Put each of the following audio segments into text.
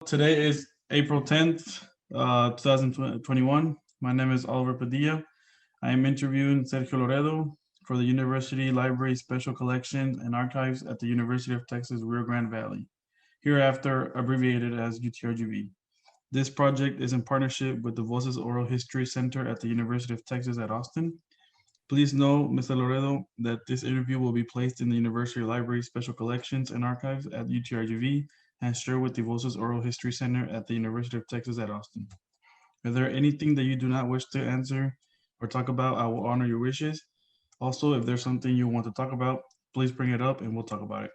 Today is April 10th, 2021. My name is Oliver Padilla. I am interviewing Sergio Loredo for the University Library Special Collections and Archives at the University of Texas Rio Grande Valley, hereafter abbreviated as UTRGV. This project is in partnership with the Voces Oral History Center at the University of Texas at Austin. Please know, Mr. Loredo, that this interview will be placed in the University Library Special Collections and Archives at UTRGV and shared with the Voces Oral History Center at the University of Texas at Austin. Is there anything that you do not wish to answer or talk about? I will honor your wishes. Also, if there's something you want to talk about, please bring it up and we'll talk about it.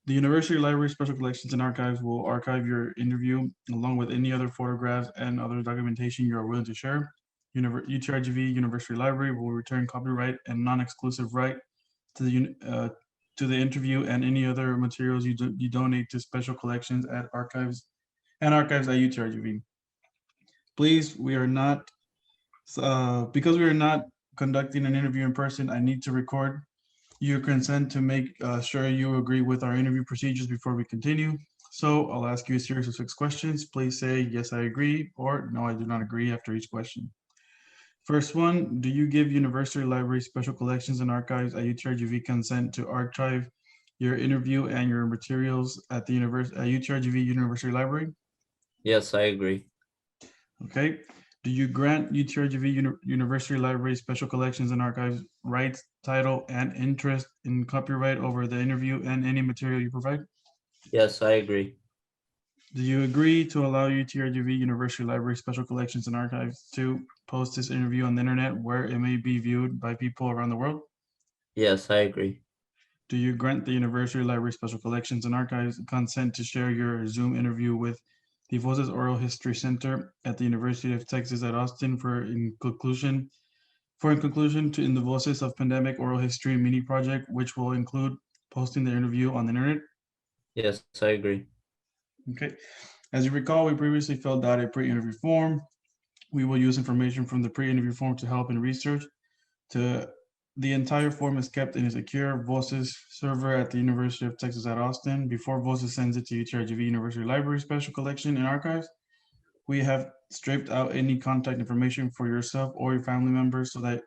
The University Library Special Collections and Archives will archive your interview along with any other photographs and other documentation you are willing to share. UTRGV University Library will return copyright and non-exclusive right to the interview and any other materials you donate to special collections at archives at UTRGV. Please, we are not because we are not conducting an interview in person. I need to record your consent to make sure you agree with our interview procedures before we continue. So I'll ask you a series of 6 questions. Please say yes, I agree, or no, I do not agree after each question. First one, do you give University Library Special Collections and Archives at UTRGV consent to archive your interview and your materials at the UTRGV University Library? Yes, I agree. Okay. Do you grant UTRGV University Library Special Collections and Archives rights, title, and interest in copyright over the interview and any material you provide? Yes, I agree. Do you agree to allow UTRGV University Library Special Collections and Archives to post this interview on the internet where it may be viewed by people around the world? Yes, I agree. Do you grant the University Library Special Collections and Archives consent to share your Zoom interview with the Voces Oral History Center at the University of Texas at Austin in conclusion to in the Voces of Pandemic Oral History mini project, which will include posting the interview on the internet? Yes, I agree. Okay. As you recall, we previously filled out a pre-interview form. We will use information from the pre-interview form to help in research. The entire form is kept in a secure Voces server at the University of Texas at Austin. Before Voces sends it to UTRGV University Library Special Collection and Archives, we have stripped out any contact information for yourself or your family members so that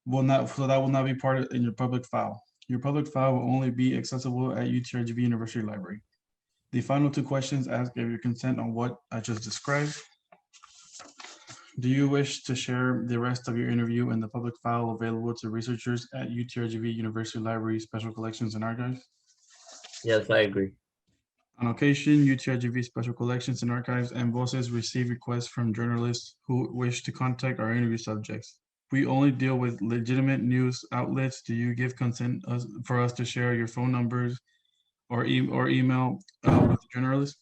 will not be part of in your public file. Your public file will only be accessible at UTRGV University Library. The final 2 questions ask if your consent on what I just described. Do you wish to share the rest of your interview in the public file available to researchers at UTRGV University Library Special Collections and Archives? Yes, I agree. On occasion, UTRGV Special Collections and Archives and Voces receive requests from journalists who wish to contact our interview subjects. We only deal with legitimate news outlets. Do you give consent for us to share your phone numbers or email with the journalists?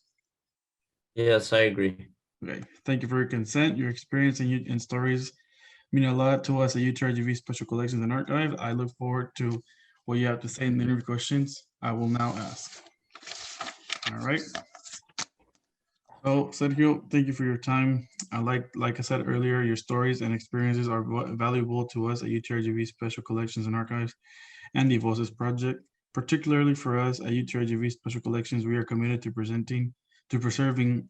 Yes, I agree. Okay, thank you for your consent. Your experience and stories mean a lot to us at UTRGV Special Collections and Archives. I look forward to what you have to say in the interview questions. I will now ask. All right. So, Sergio, thank you for your time. Like I said earlier, your stories and experiences are valuable to us at UTRGV Special Collections and Archives and the Voces Project. Particularly for us at UTRGV Special Collections, we are committed to preserving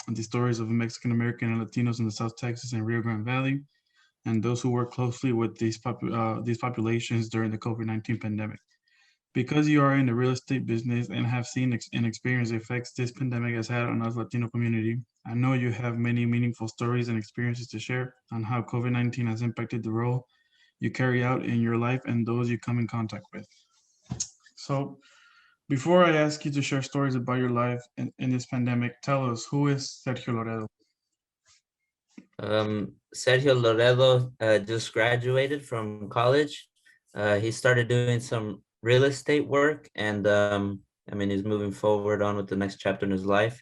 the stories of Mexican American and Latinos in the South Texas and Rio Grande Valley, and those who work closely with these populations during the COVID-19 pandemic. Because you are in the real estate business and have seen and experienced the effects this pandemic has had on us Latino community, I know you have many meaningful stories and experiences to share on how COVID-19 has impacted the role you carry out in your life and those you come in contact with. So, before I ask you to share stories about your life in this pandemic, tell us, who is Sergio Loredo? Sergio Loredo just graduated from college. He started doing some real estate work, and I mean, he's moving forward on with the next chapter in his life.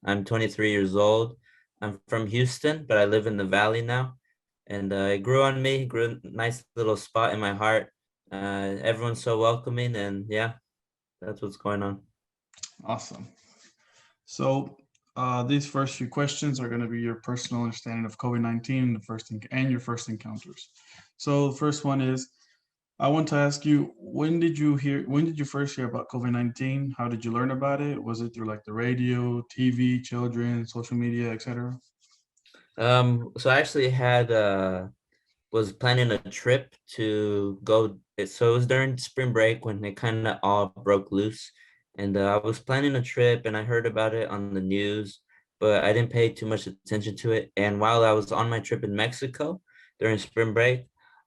I'm 23 years old. I'm from Houston, but I live in the Valley now, and it grew on me. Grew a nice little spot in my heart. Everyone's so welcoming, and yeah, that's what's going on. Awesome. So these first few questions are going to be your personal understanding of COVID-19 and your first encounters. So the first one is, I want to ask you, when did you first hear about COVID-19? How did you learn about it? Was it through like the radio, TV, children, social media, etc.? So I actually had was planning a trip to go. So it was during spring break when it kind of all broke loose, and I was planning a trip, and I heard about it on the news, but I didn't pay too much attention to it. And while I was on my trip in Mexico during spring break,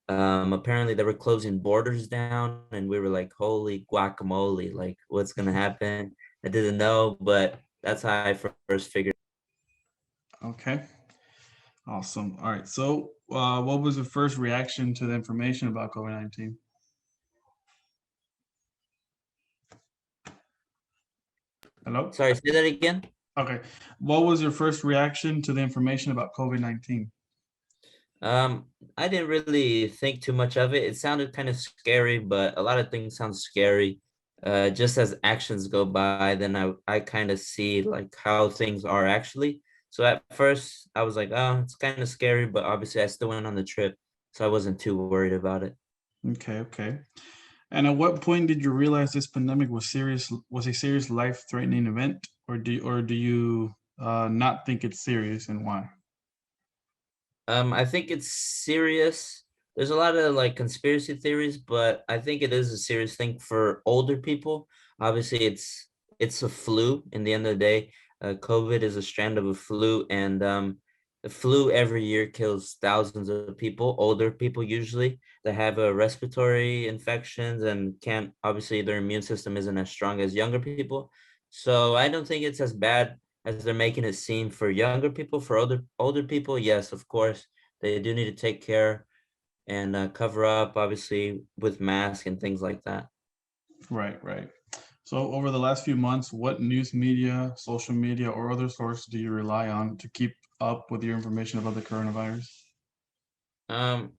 apparently they were closing borders down, and we were like, "Holy guacamole! Like, what's gonna happen?" I didn't know, but that's how I first figured. Okay, awesome. All right. So, what was the first reaction to the information about COVID-19? Hello? Sorry, say that again. Okay. What was your first reaction to the information about COVID-19? Um, I didn't really think too much of it. It sounded kind of scary, but a lot of things sound scary. Just as actions go by, then I kind of see like how things are actually. So at first I was like, oh, it's kind of scary, but obviously I still went on the trip, so I wasn't too worried about it. Okay, okay. And at what point did you realize this pandemic was a serious life-threatening event, or do you not think it's serious, and why? I think it's serious. There's a lot of like conspiracy theories, but I think it is a serious thing for older people. Obviously, it's a flu. In the end of the day, COVID is a strand of a flu, and the flu every year kills thousands of people. Older people usually that have respiratory infections and can't obviously their immune system isn't as strong as younger people. So I don't think it's as bad as they're making it seem for younger people. For older people, yes, of course, they do need to take care and cover up, obviously, with masks and things like that. Right, right. So over the last few months, what news media, social media, or other sources do you rely on to keep up with your information about the coronavirus? Um,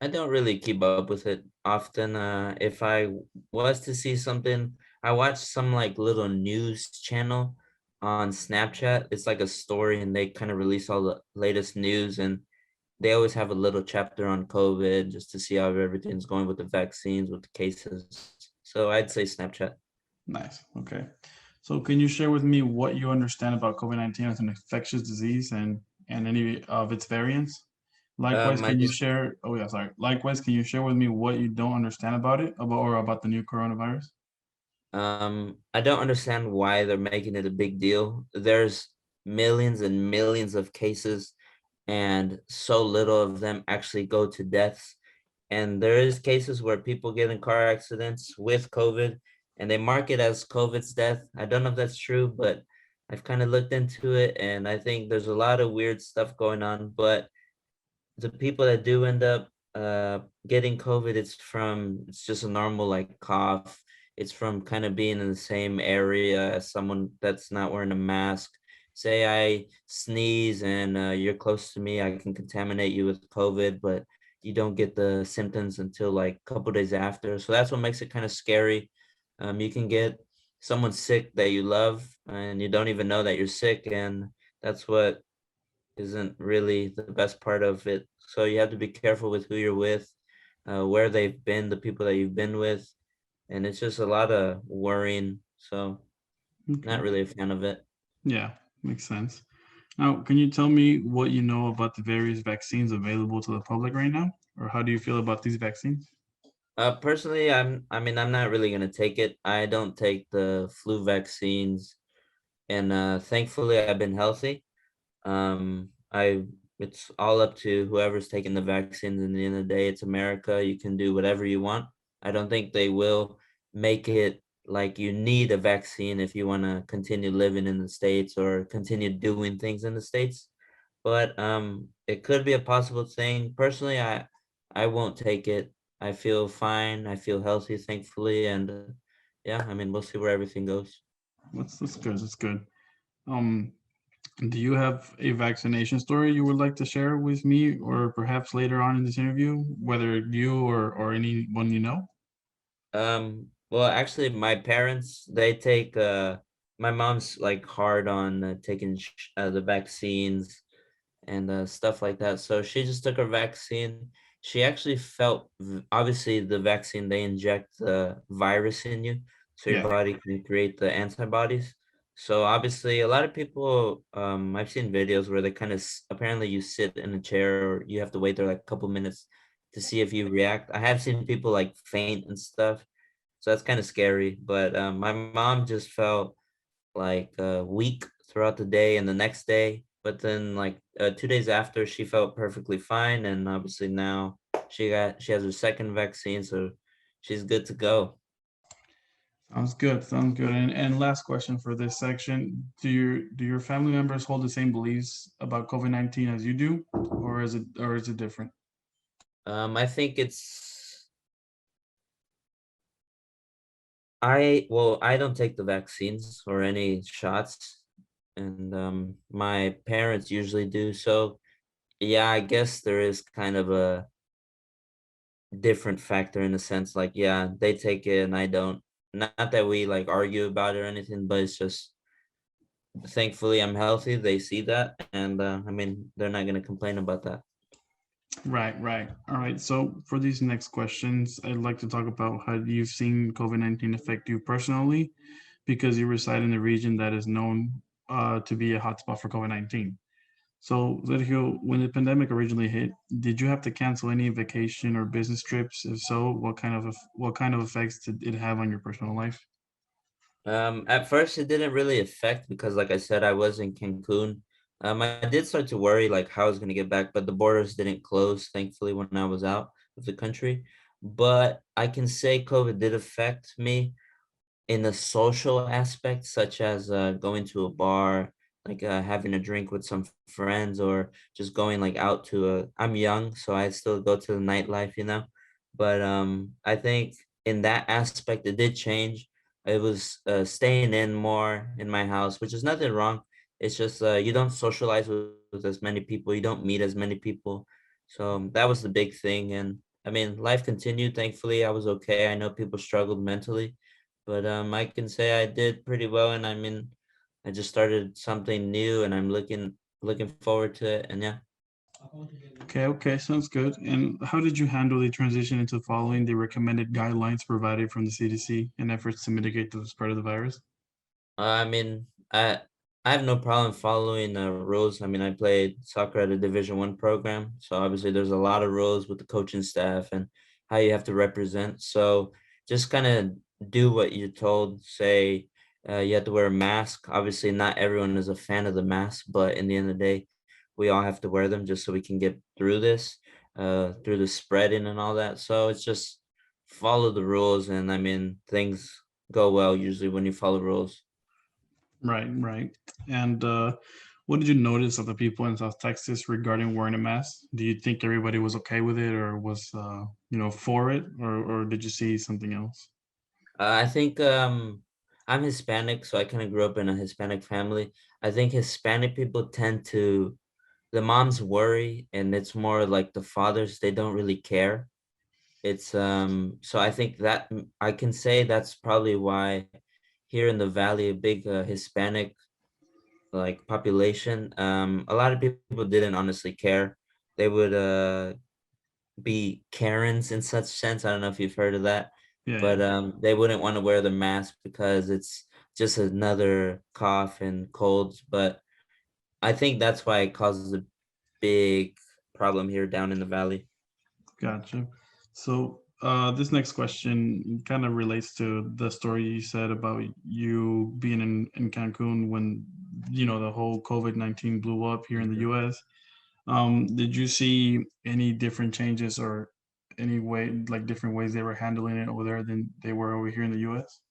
I don't really keep up with it often. If I was to see something, I watch some like little news channel on Snapchat. It's like a story, and they kind of release all the latest news, and they always have a little chapter on COVID just to see how everything's going with the vaccines, with the cases. So I'd say Snapchat. Nice. Okay. So can you share with me what you understand about COVID-19 as an infectious disease and any of its variants? Likewise, I can you just share, oh yeah, sorry. Likewise, can you share with me what you don't understand about it, about the new coronavirus? I don't understand why they're making it a big deal. There's millions and millions of cases, and so little of them actually go to deaths. And there is cases where people get in car accidents with COVID, and they mark it as COVID's death. I don't know if that's true, but I've kind of looked into it, and I think there's a lot of weird stuff going on. But the people that do end up getting COVID, it's just a normal like cough. It's from kind of being in the same area as someone that's not wearing a mask. Say I sneeze and you're close to me, I can contaminate you with COVID, but you don't get the symptoms until like a couple days after. So that's what makes it kind of scary. You can get someone sick that you love, and you don't even know that you're sick, and that's what isn't really the best part of it. So you have to be careful with who you're with, where they've been, the people that you've been with, and it's just a lot of worrying. So not Okay. really a fan of it. Yeah, makes sense. Now, can you tell me what you know about the various vaccines available to the public right now? Or how do you feel about these vaccines? Personally, I mean, I'm not really gonna take it. I don't take the flu vaccines, and thankfully, I've been healthy. I It's all up to whoever's taking the vaccines. In the end of the day, it's America. You can do whatever you want. I don't think they will make it like you need a vaccine if you want to continue living in the States or continue doing things in the States. But it could be a possible thing. Personally, I won't take it. I feel fine. I feel healthy, thankfully, and yeah, I mean, we'll see where everything goes. That's good. That's good. Um, do you have a vaccination story you would like to share with me, or perhaps later on in this interview, whether you or anyone you know? Well, actually, my parents, they take, my mom's like hard on taking the vaccines and stuff like that. So she just took her vaccine. she actually felt, obviously the vaccine, they inject the virus in you so your Yeah. body can create the antibodies. So obviously a lot of people, I've seen videos where they kind of, apparently you sit in a chair or you have to wait there like a couple minutes to see if you react. I have seen people like faint and stuff. So that's kind of scary. But my mom just felt like weak throughout the day and the next day. But then like 2 days after, she felt perfectly fine. And obviously now she has her second vaccine, so she's good to go. Sounds good. Sounds good. And last question for this section: Do your family members hold the same beliefs about COVID-19 as you do, or is it different? I think I don't take the vaccines or any shots, and my parents usually do. So yeah, I guess there is kind of a different factor in a sense. Like, yeah, they take it and I don't. Not that we like argue about it or anything, but it's just thankfully I'm healthy. They see that, and I mean they're not gonna complain about that. Right, right. All right. So for these next questions, I'd like to talk about how you've seen COVID-19 affect you personally, because you reside in a region that is known to be a hotspot for COVID-19. So, Sergio, when the pandemic originally hit, did you have to cancel any vacation or business trips? If so, what kind of effects did it have on your personal life? At first it didn't really affect because, like I said, I was in Cancun. I did start to worry like how I was gonna get back, but the borders didn't close, thankfully, when I was out of the country. But I can say COVID did affect me in the social aspect, such as going to a bar, like having a drink with some friends, or just going like out to a. I'm young, so I still go to the nightlife, you know. But I think in that aspect, it did change. It was staying in more in my house, which is nothing wrong. It's just you don't socialize with as many people, you don't meet as many people. So that was the big thing. And I mean, life continued. Thankfully, I was okay. I know people struggled mentally, but I can say I did pretty well, and I mean, I just started something new, and I'm looking forward to it. And yeah, Okay, okay, sounds good. And how did you handle the transition into following the recommended guidelines provided from the CDC in efforts to mitigate the spread of the virus? I mean, I have no problem following rules. I mean, I played soccer at a Division 1 program, so obviously there's a lot of rules with the coaching staff and how you have to represent. So just kind of do what you're told. Say you have to wear a mask. Obviously, not everyone is a fan of the mask, but in the end of the day, we all have to wear them just so we can get through this, through the spreading and all that. So it's just follow the rules, and I mean, things go well usually when you follow rules. Right, right. And what did you notice of the people in South Texas regarding wearing a mask? Do you think everybody was okay with it, or was for it, or did you see something else? I think I'm Hispanic, so I kind of grew up in a Hispanic family. I think Hispanic people tend to, the moms worry, and it's more like the fathers, they don't really care. It's so I think that I can say that's probably why here in the valley, a big Hispanic like population, a lot of people didn't honestly care. They would be Karens in such sense. I don't know if you've heard of that, Yeah, but yeah. they wouldn't want to wear the mask because it's just another cough and colds. But I think that's why it causes a big problem here down in the valley. Gotcha. So this next question kind of relates to the story you said about you being in Cancun when the whole COVID-19 blew up here in the Mhm. US. Did you see any different changes or any way, like different ways they were handling it over there than they were over here in the US?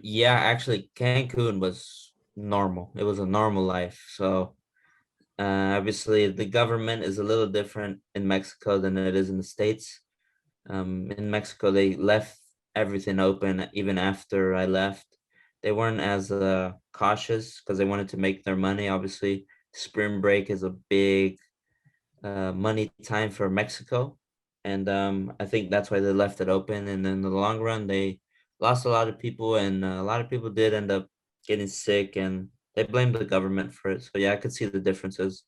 Yeah, actually, Cancun was normal. It was a normal life. So obviously, the government is a little different in Mexico than it is in the States. In Mexico, they left everything open even after I left. They weren't as cautious because they wanted to make their money. Obviously, spring break is a big money time for Mexico, and I think that's why they left it open. And in the long run, they lost a lot of people, and a lot of people did end up getting sick, and they blamed the government for it. So yeah, I could see the differences.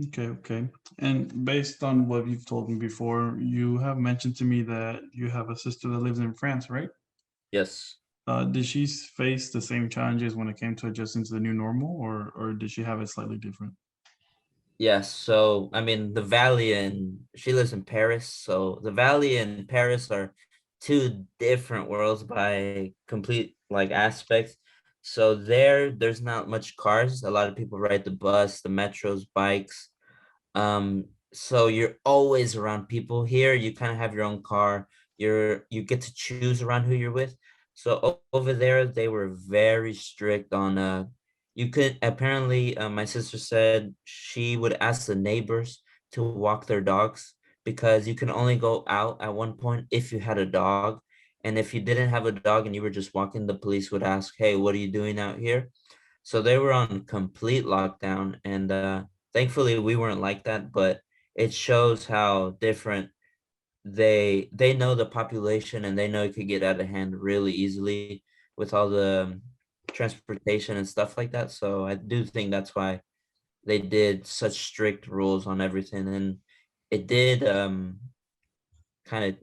Okay, okay. And based on what you've told me before, you have mentioned to me that you have a sister that lives in France, right? Yes. Did she face the same challenges when it came to adjusting to the new normal, or did she have it slightly different? Yes. So, I mean, the Valley and she lives in Paris. So the Valley and Paris are two different worlds by complete like aspects. So there's not much cars. A lot of people ride the bus, the metros, bikes. So you're always around people. Here you kind of have your own car. You get to choose around who you're with. So over there they were very strict on you could apparently my sister said she would ask the neighbors to walk their dogs because you can only go out at one point if you had a dog. And if you didn't have a dog and you were just walking, the police would ask, "Hey, what are you doing out here?" So they were on complete lockdown, and thankfully we weren't like that. But it shows how different they know the population, and they know it could get out of hand really easily with all the transportation and stuff like that. So I do think that's why they did such strict rules on everything, and it did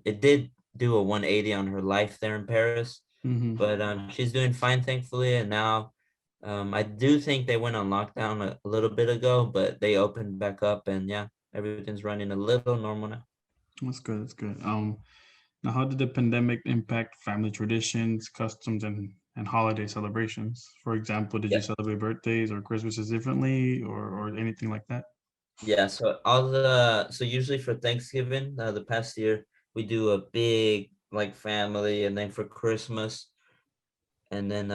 it did do a 180 on her life there in Paris, Mm-hmm. but she's doing fine, thankfully. And now I do think they went on lockdown a little bit ago, but they opened back up, and yeah, everything's running a little normal now. That's good. That's good. Now, how did the pandemic impact family traditions, customs, and holiday celebrations? For example, did you Yeah, celebrate birthdays or Christmases differently, or anything like that? yeah. So usually for Thanksgiving, the past year we do a big like family, and then for Christmas, and then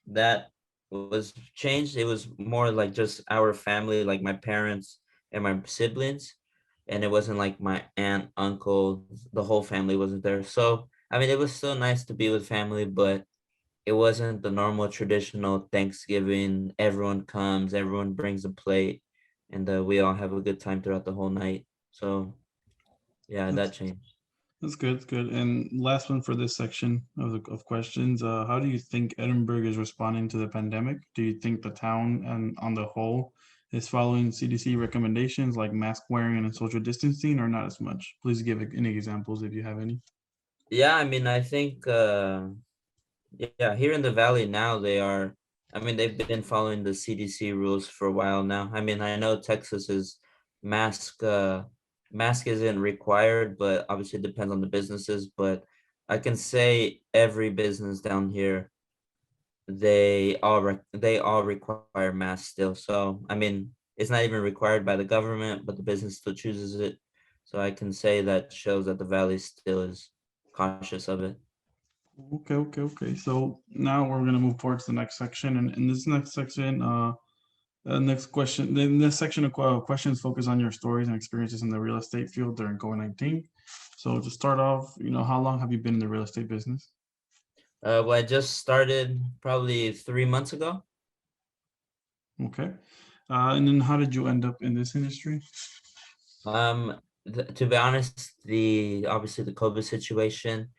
that was changed. It was more like just our family, like my parents and my siblings, and it wasn't like my aunt, uncle, the whole family wasn't there. So I mean, it was still nice to be with family, but it wasn't the normal traditional Thanksgiving. Everyone comes, everyone brings a plate, and we all have a good time throughout the whole night. So yeah, that That's changed. that's good. That's good. And last one for this section of questions. How do you think Edinburgh is responding to the pandemic? Do you think the town and on the whole is following CDC recommendations like mask wearing and social distancing, or not as much? Please give any examples if you have any. Yeah, I mean, I think yeah, here in the valley now they are. I mean, they've been following the CDC rules for a while now. I mean, I know Texas is mask mask isn't required, but obviously it depends on the businesses. But I can say every business down here they all require masks still. So I mean, it's not even required by the government, but the business still chooses it. So I can say that shows that the valley still is cautious of it. Okay, okay, okay. So now we're gonna move forward to the next section, and in this next section, next question, the next section of questions focus on your stories and experiences in the real estate field during COVID-19. So to start off, how long have you been in the real estate business? Well, I just started probably 3 months ago. Okay. And then how did you end up in this industry? To be honest, the obviously the COVID situation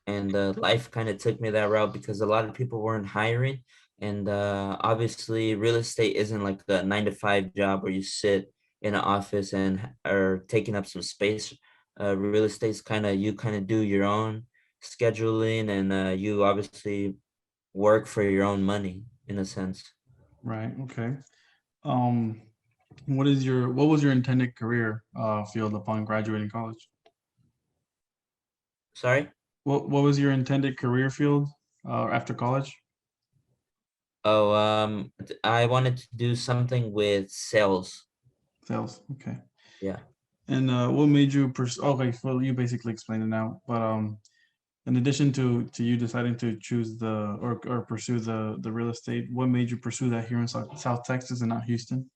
and life kind of took me that route because a lot of people weren't hiring, and obviously real estate isn't like a 9 to 5 job where you sit in an office and are taking up some space. Real estate's you kind of do your own scheduling, and you obviously work for your own money in a sense. Right. Okay. Um, what was your intended career field upon graduating college? Sorry. What was your intended career field after college? Oh, I wanted to do something with sales. Sales. Okay. Yeah. And what made you pursue? Okay, well, you basically explained it now. But in addition to you deciding to choose or pursue the real estate, what made you pursue that here in South Texas and not Houston?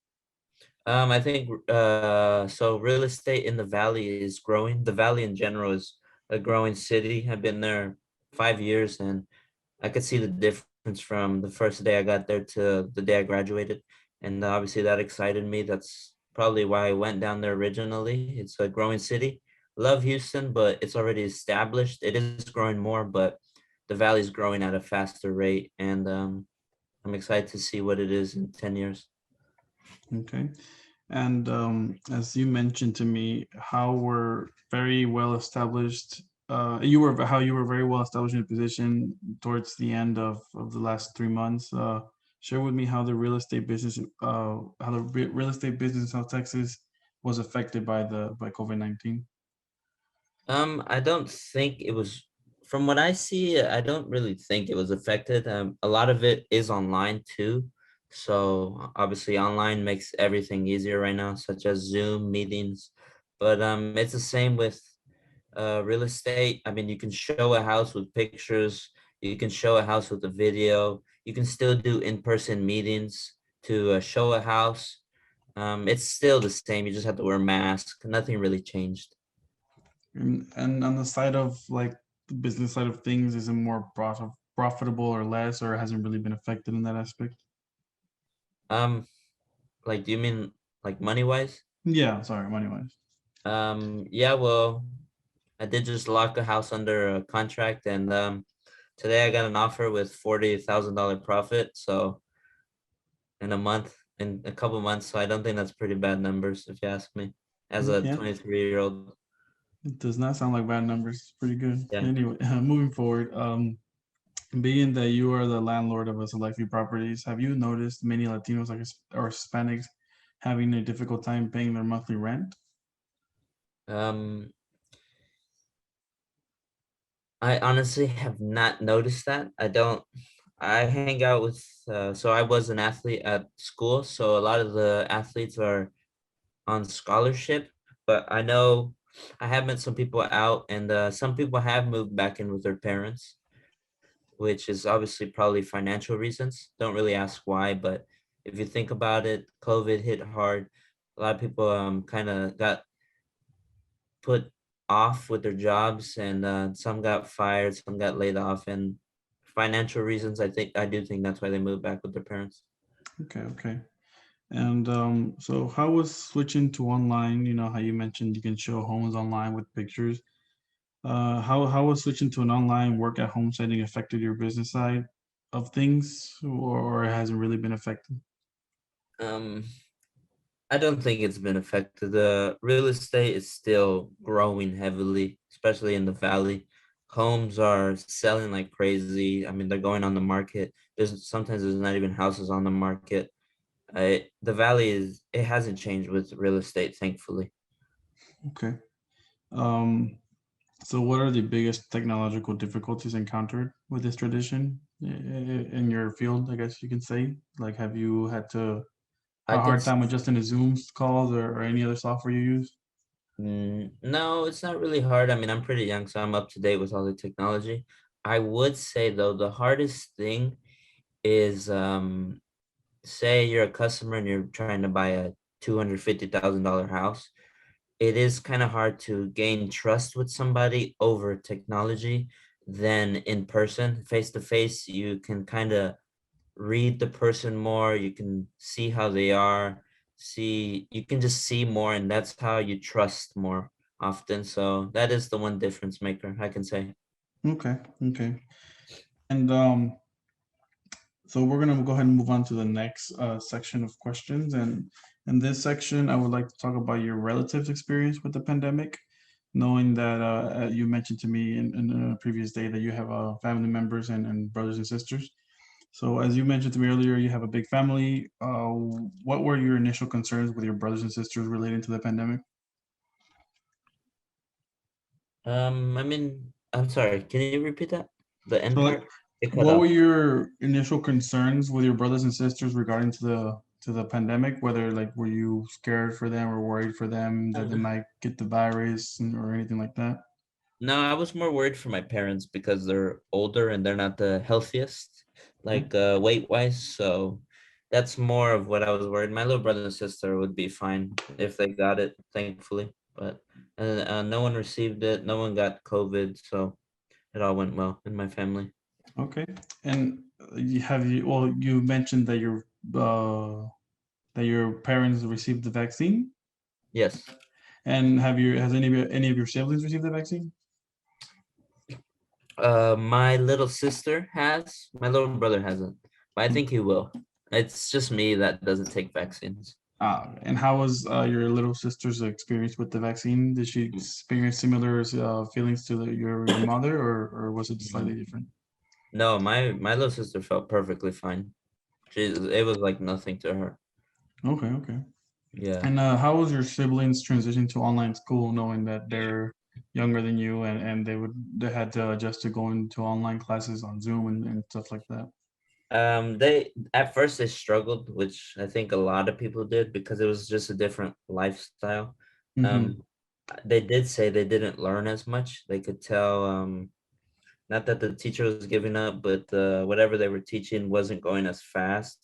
I think so real estate in the valley is growing. The valley in general is a growing city. I've been there 5 years, and I could see the difference from the first day I got there to the day I graduated. And obviously that excited me. That's probably why I went down there originally. It's a growing city. Love Houston, but it's already established. It is growing more, but the valley's growing at a faster rate. And I'm excited to see what it is in 10 years. Okay. And as you mentioned to me, how we're very well established. You were very well established in a position towards the end of the last 3 months. Share with me how the real estate business, real estate business in South Texas was affected by the by COVID-19. I don't think it was, from what I see, I don't really think it was affected. A lot of it is online too. So obviously online makes everything easier right now, such as Zoom meetings. But it's the same with real estate. I mean, you can show a house with pictures, you can show a house with a video, you can still do in-person meetings to show a house. It's still the same. You just have to wear a mask. Nothing really changed. And on the side of like the business side of things, is it more profitable or less, or hasn't really been affected in that aspect? Um, like, do you mean like money wise? Yeah, sorry, money wise. Yeah, well, I did just lock a house under a contract, and today I got an offer with $40,000 profit. So in a month, in a couple months. So I don't think that's pretty bad numbers, if you ask me, as a Yeah, 23-year-old. it does not sound like bad numbers. It's pretty good. Yeah. Anyway, moving forward, being that you are the landlord of a select few properties, have you noticed many Latinos like or Hispanics having a difficult time paying their monthly rent? Um, I honestly have not noticed that. I hang out with, so I was an athlete at school. So a lot of the athletes are on scholarship, but I know I have met some people out, and some people have moved back in with their parents, which is obviously probably financial reasons. Don't really ask why, but if you think about it, COVID hit hard. A lot of people kind of got put off with their jobs, and some got fired, some got laid off, and financial reasons. I do think that's why they moved back with their parents. Okay, okay. And so how was switching to online, how you mentioned you can show homes online with pictures. How was switching to an online work at home setting affected your business side of things, or it hasn't really been affected? Um, I don't think it's been affected. The real estate is still growing heavily, especially in the valley. Homes are selling like crazy. I mean, they're going on the market. There's not even houses on the market. The valley it hasn't changed with real estate, thankfully. Okay. Um, so what are the biggest technological difficulties encountered with this tradition in your field, I guess you can say? Like, have you had to I a could hard time adjusting to Zoom calls or any other software you use? No, it's not really hard. I mean, I'm pretty young, so I'm up to date with all the technology. I would say though, the hardest thing is say you're a customer and you're trying to buy a $250,000 house. It is kind of hard to gain trust with somebody over technology than in person. Face to face, you can kind of read the person more, you can see how they are, you can just see more, and that's how you trust more often. So that is the one difference maker, I can say. Okay, okay. And so we're gonna go ahead and move on to the next section of questions. And in this section, I would like to talk about your relatives' experience with the pandemic, knowing that you mentioned to me in a previous day that you have family members and brothers and sisters. So as you mentioned to me earlier, you have a big family. What were your initial concerns with your brothers and sisters relating to the pandemic? I mean, I'm sorry, can you repeat that, the So end like, part? It cut what were off. your initial concerns with your brothers and sisters regarding to the pandemic? Whether like were you scared for them or worried for them that they Uh, might get the virus or anything like that? no, I was more worried for my parents because they're older and they're not the healthiest, like weight wise. So that's more of what I was worried. My little brother and sister would be fine if they got it, thankfully. But no one received it. No one got COVID, so it all went well in my family. Okay. And well, you mentioned uh, that your parents received the vaccine, Yes. and has any of your siblings received the vaccine? My little sister has. My little brother hasn't, but I think he will. It's just me that doesn't take vaccines. And how was your little sister's experience with the vaccine? Did she experience similar feelings to your mother, or was it slightly Mm. different? No, my little sister felt perfectly fine. It was like nothing to her. Okay, okay. Yeah. And how was your siblings transition to online school, knowing that they're younger than you and they had to adjust to going to online classes on Zoom and stuff like that? They at first they struggled, which I think a lot of people did because it was just a different lifestyle. Mm-hmm. Um, they did say they didn't learn as much. They could tell, not that the teacher was giving up, but whatever they were teaching wasn't going as fast.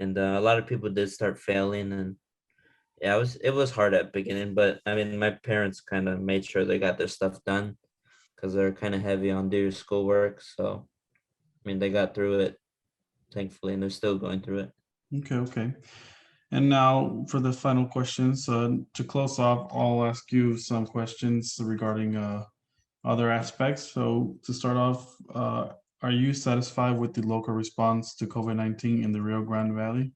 And a lot of people did start failing, and yeah, it was hard at beginning. But I mean, my parents kind of made sure they got their stuff done because they're kind of heavy on their schoolwork. So I mean, they got through it thankfully, and they're still going through it. Okay, okay. And now for the final questions. To close off, I'll ask you some questions regarding other aspects. So to start off, are you satisfied with the local response to COVID-19 in the Rio Grande Valley?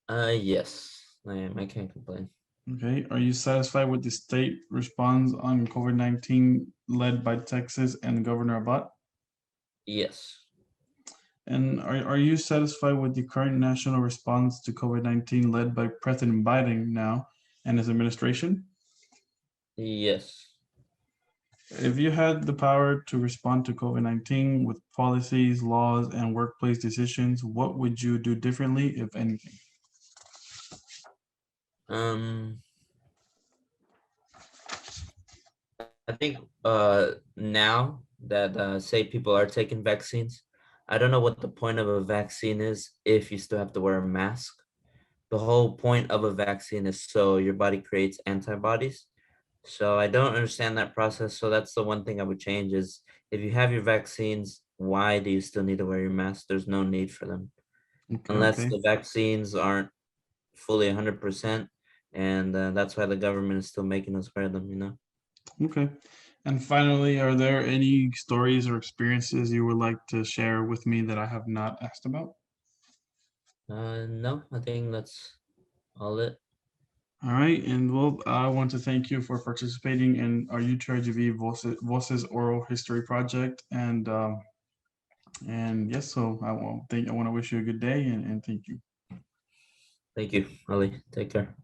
Yes, I am. I can't complain. Okay. Are you satisfied with the state response on COVID-19 led by Texas and Governor Abbott? Yes, And are you satisfied with the current national response to COVID-19 led by President Biden now and his administration? yes. If you had the power to respond to COVID-19 with policies, laws, and workplace decisions, what would you do differently, if anything? Um, I think now that say people are taking vaccines, I don't know what the point of a vaccine is if you still have to wear a mask. The whole point of a vaccine is so your body creates antibodies. So I don't understand that process. So that's the one thing I would change is if you have your vaccines, why do you still need to wear your mask? There's no need for them Okay, unless okay, the vaccines aren't fully 100%, and that's why the government is still making us wear them. okay. And finally, are there any stories or experiences you would like to share with me that I have not asked about? No, I think that's all it. All right, and well, I want to thank you for participating in our UTRGV Voces Oral History Project, and yes, so I want to wish you a good day and thank you. Thank you, Ali. Take care.